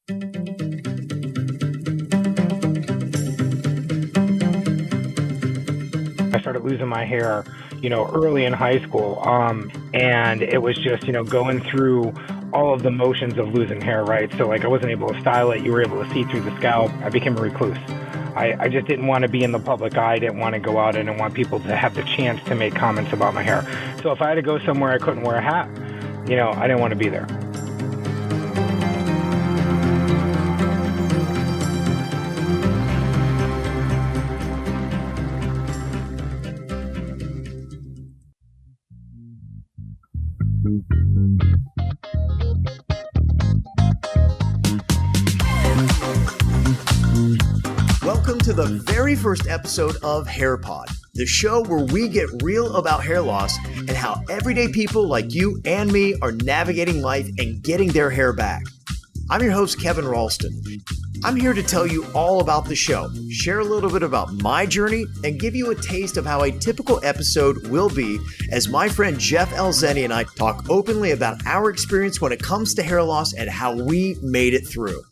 I started losing my hair, early in high school. And it was just, going through all of the motions of losing hair, right? So I wasn't able to style it. You were able to see through the scalp. I became a recluse. I just didn't want to be in the public eye. I didn't want to go out. I didn't want people to have the chance to make comments about my hair. So if I had to go somewhere I couldn't wear a hat, I didn't want to be there. Welcome to the very first episode of HairPod, the show where we get real about hair loss and how everyday people like you and me are navigating life and getting their hair back. I'm your host, Kevin Rolston. I'm here to tell you all about the show, share a little bit about my journey, and give you a taste of how a typical episode will be as my friend Jeff El Zenny and I talk openly about our experience when it comes to hair loss and how we made it through.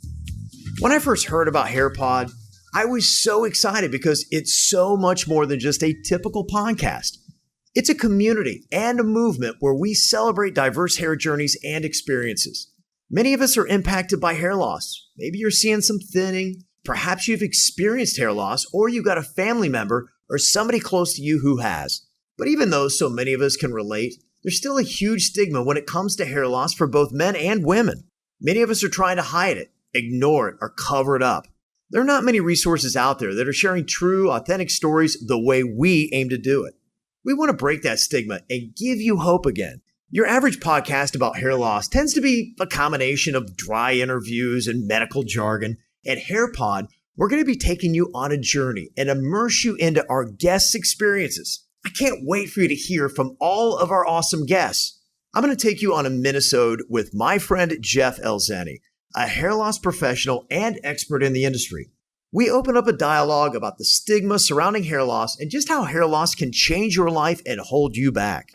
When I first heard about HairPod, I was so excited because it's so much more than just a typical podcast. It's a community and a movement where we celebrate diverse hair journeys and experiences. Many of us are impacted by hair loss. Maybe you're seeing some thinning, perhaps you've experienced hair loss, or you've got a family member or somebody close to you who has. But even though so many of us can relate, there's still a huge stigma when it comes to hair loss for both men and women. Many of us are trying to hide it, ignore it, or cover it up. There are not many resources out there that are sharing true, authentic stories the way we aim to do it. We want to break that stigma and give you hope again. Your average podcast about hair loss tends to be a combination of dry interviews and medical jargon. At HairPod, we're going to be taking you on a journey and immerse you into our guests' experiences. I can't wait for you to hear from all of our awesome guests. I'm going to take you on a minisode with my friend Jeff El Zenny, a hair loss professional and expert in the industry. We open up a dialogue about the stigma surrounding hair loss and just how hair loss can change your life and hold you back.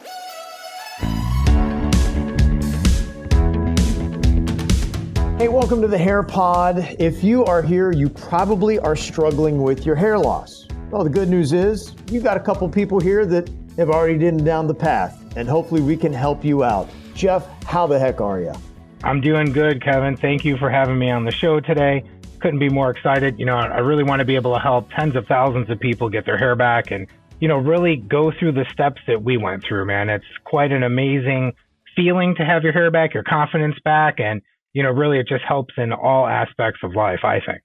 Hey, welcome to the HairPod. If you are here, you probably are struggling with your hair loss. Well, the good news is you've got a couple people here that have already been down the path, and hopefully we can help you out. Jeff, how the heck are you? I'm doing good, Kevin. Thank you for having me on the show today. Couldn't be more excited. I really want to be able to help tens of thousands of people get their hair back and, really go through the steps that we went through, man. It's quite an amazing feeling to have your hair back, your confidence back, and, really it just helps in all aspects of life, I think.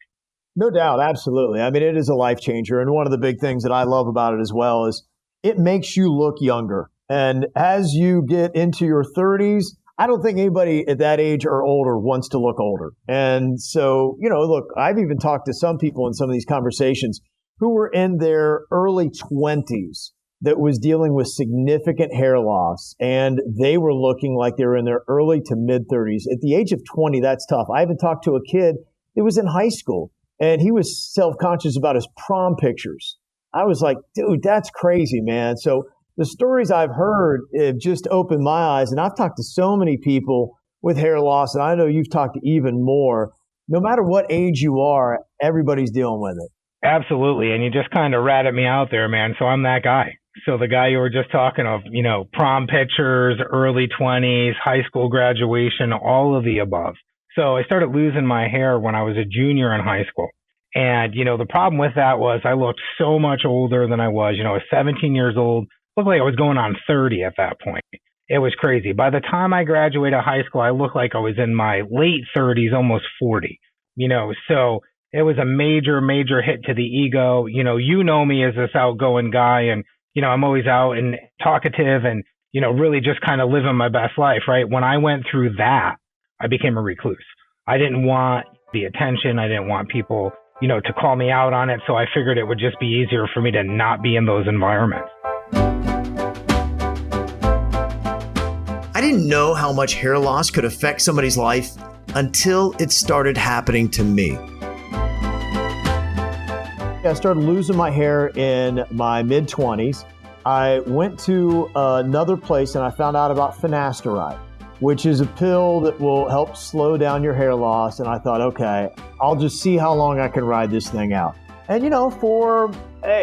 No doubt. Absolutely. I mean, it is a life changer. And one of the big things that I love about it as well is it makes you look younger. And as you get into your 30s, I don't think anybody at that age or older wants to look older. And so, look, I've even talked to some people in some of these conversations who were in their early 20s that was dealing with significant hair loss, and they were looking like they were in their early to mid 30s. At the age of 20, that's tough. I even talked to a kid that was in high school, and he was self-conscious about his prom pictures. I was like, dude, that's crazy, man. So the stories I've heard have just opened my eyes, and I've talked to so many people with hair loss, and I know you've talked to even more. No matter what age you are, everybody's dealing with it. Absolutely, and you just kind of ratted me out there, man, so I'm that guy. So the guy you were just talking of, prom pictures, early 20s, high school graduation, all of the above. So I started losing my hair when I was a junior in high school. And, the problem with that was I looked so much older than I was. I was 17 years old. Looked like I was going on 30 at that point. It was crazy. By the time I graduated high school, I looked like I was in my late 30s, almost 40. So it was a major, major hit to the ego. You know me as this outgoing guy, and, I'm always out and talkative and, really just kind of living my best life, right? When I went through that, I became a recluse. I didn't want the attention. I didn't want people, to call me out on it. So I figured it would just be easier for me to not be in those environments. I didn't know how much hair loss could affect somebody's life until it started happening to me. I started losing my hair in my mid-20s. I went to another place and I found out about finasteride. which is a pill that will help slow down your hair loss. And I thought, okay, I'll just see how long I can ride this thing out. And for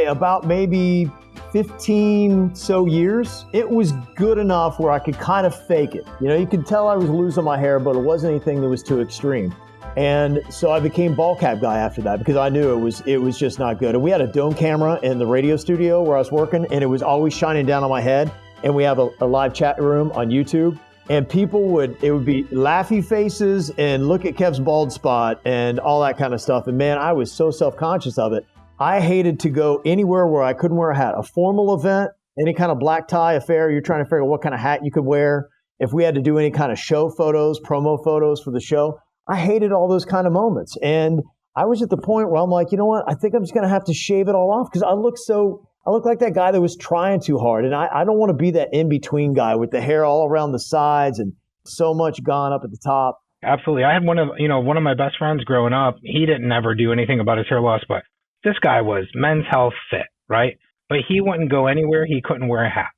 about maybe 15 so years, it was good enough where I could kind of fake it. You could tell I was losing my hair, but it wasn't anything that was too extreme. And so I became ball cap guy after that because I knew it was just not good. And we had a dome camera in the radio studio where I was working, and it was always shining down on my head. And we have a live chat room on YouTube. And it would be laughy faces and look at Kev's bald spot and all that kind of stuff. And man, I was so self-conscious of it. I hated to go anywhere where I couldn't wear a hat. A formal event, any kind of black tie affair, you're trying to figure out what kind of hat you could wear. If we had to do any kind of show photos, promo photos for the show, I hated all those kind of moments. And I was at the point where I'm like, you know what? I think I'm just going to have to shave it all off because I look like that guy that was trying too hard. And I don't want to be that in-between guy with the hair all around the sides and so much gone up at the top. Absolutely. I had one of my best friends growing up. He didn't ever do anything about his hair loss, but this guy was Men's Health fit, right? But he wouldn't go anywhere. He couldn't wear a hat.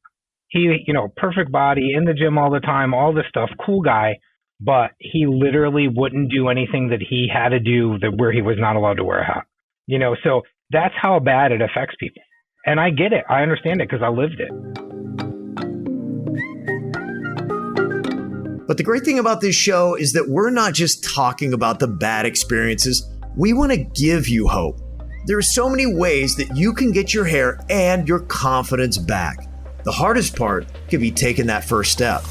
He, perfect body, in the gym all the time, all this stuff, cool guy. But he literally wouldn't do anything that he had to do where he was not allowed to wear a hat. So that's how bad it affects people. And I get it. I understand it because I lived it. But the great thing about this show is that we're not just talking about the bad experiences. We want to give you hope. There are so many ways that you can get your hair and your confidence back. The hardest part could be taking that first step.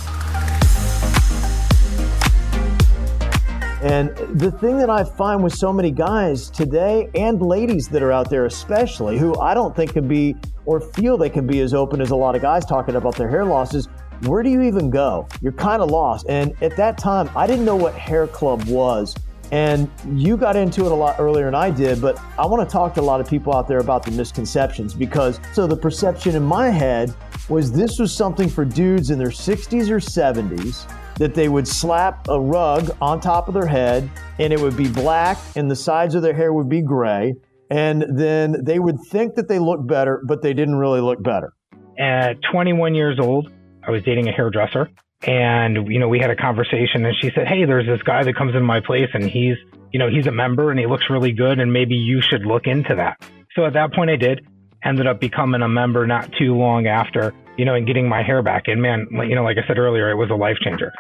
And the thing that I find with so many guys today and ladies that are out there especially, who I don't think can be or feel they can be as open as a lot of guys talking about their hair losses, where do you even go? You're kind of lost. And at that time, I didn't know what Hair Club was. And you got into it a lot earlier than I did, but I want to talk to a lot of people out there about the misconceptions because the perception in my head was this was something for dudes in their 60s or 70s that they would slap a rug on top of their head and it would be black and the sides of their hair would be gray. And then they would think that they looked better, but they didn't really look better. At 21 years old, I was dating a hairdresser. And, we had a conversation and she said, hey, there's this guy that comes in my place and he's a member and he looks really good and maybe you should look into that. So at that point I did, ended up becoming a member not too long after, and getting my hair back. And man, like I said earlier, it was a life changer.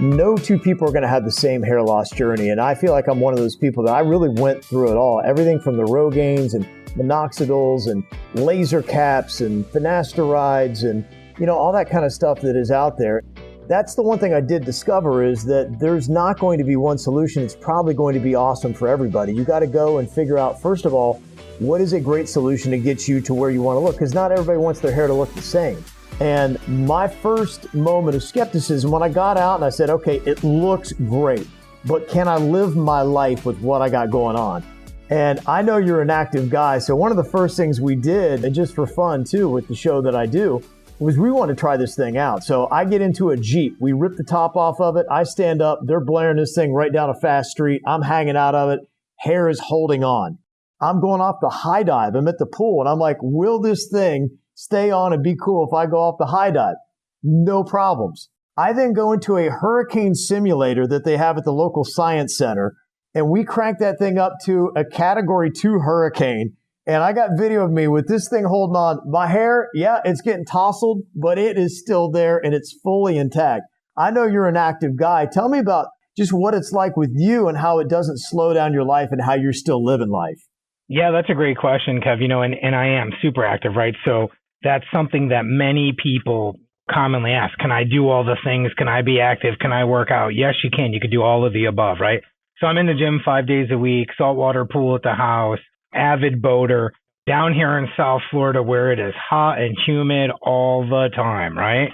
No two people are going to have the same hair loss journey. And I feel like I'm one of those people that I really went through it all. Everything from the Rogaines and minoxidils and laser caps and finasterides and, all that kind of stuff that is out there. That's the one thing I did discover is that there's not going to be one solution. It's probably going to be awesome for everybody. You got to go and figure out, first of all, what is a great solution to get you to where you want to look? Because not everybody wants their hair to look the same. And my first moment of skepticism when I got out and I said, okay, it looks great, but can I live my life with what I got going on? And I know you're an active guy. So one of the first things we did, and just for fun too, with the show that I do, was we want to try this thing out. So I get into a Jeep. We rip the top off of it. I stand up. They're blaring this thing right down a fast street. I'm hanging out of it. Hair is holding on. I'm going off the high dive. I'm at the pool. And I'm like, will this thing stay on and be cool if I go off the high dive? No problems. I then go into a hurricane simulator that they have at the local science center. And we crank that thing up to a category 2 hurricane. And I got video of me with this thing holding on. My hair, yeah, it's getting tousled, but it is still there and it's fully intact. I know you're an active guy. Tell me about just what it's like with you and how it doesn't slow down your life and how you're still living life. Yeah, that's a great question, Kev. And I am super active, right? So that's something that many people commonly ask. Can I do all the things? Can I be active? Can I work out? Yes, you can. You could do all of the above, right? So I'm in the gym 5 days a week, saltwater pool at the house, avid boater, down here in South Florida where it is hot and humid all the time, right?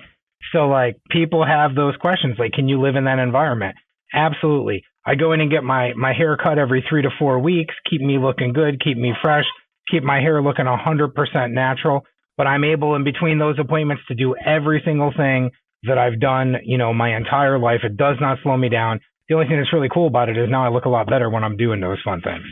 So people have those questions, can you live in that environment? Absolutely. I go in and get my hair cut every 3 to 4 weeks, keep me looking good, keep me fresh, keep my hair looking 100% natural. But I'm able in between those appointments to do every single thing that I've done, my entire life. It does not slow me down. The only thing that's really cool about it is now I look a lot better when I'm doing those fun things.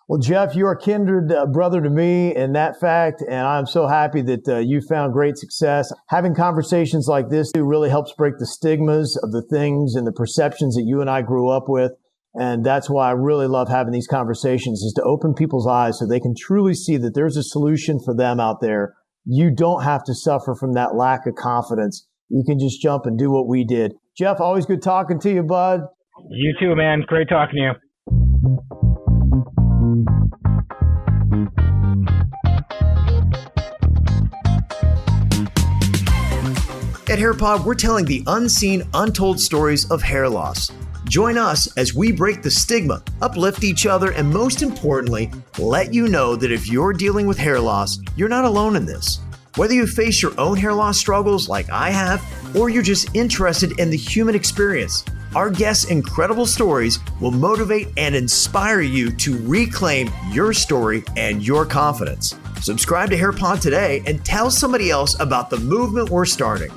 Well, Jeff, you're a kindred brother to me in that fact, and I'm so happy that you found great success. Having conversations like this really helps break the stigmas of the things and the perceptions that you and I grew up with, and that's why I really love having these conversations, is to open people's eyes so they can truly see that there's a solution for them out there. You don't have to suffer from that lack of confidence. You can just jump and do what we did. Jeff, always good talking to you, bud. You too, man. Great talking to you. At HairPod, we're telling the unseen, untold stories of hair loss. Join us as we break the stigma, uplift each other, and most importantly, let you know that if you're dealing with hair loss, you're not alone in this. Whether you face your own hair loss struggles like I have, or you're just interested in the human experience, our guests' incredible stories will motivate and inspire you to reclaim your story and your confidence. Subscribe to HairPod today and tell somebody else about the movement we're starting.